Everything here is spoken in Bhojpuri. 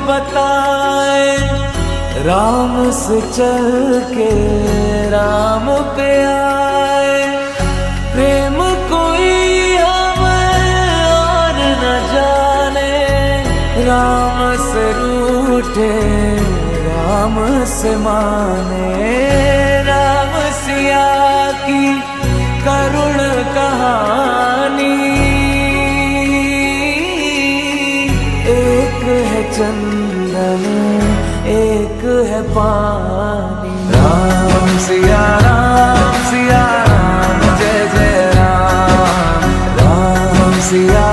बताए, राम से चल के राम पे आए। प्रेम कोई हमें और न जाने, राम से रूठे राम से माने। राम सिया की करुण कहानी, एक है चंदन एक है पानी। राम सिया राम, जय जय राम, राम सिया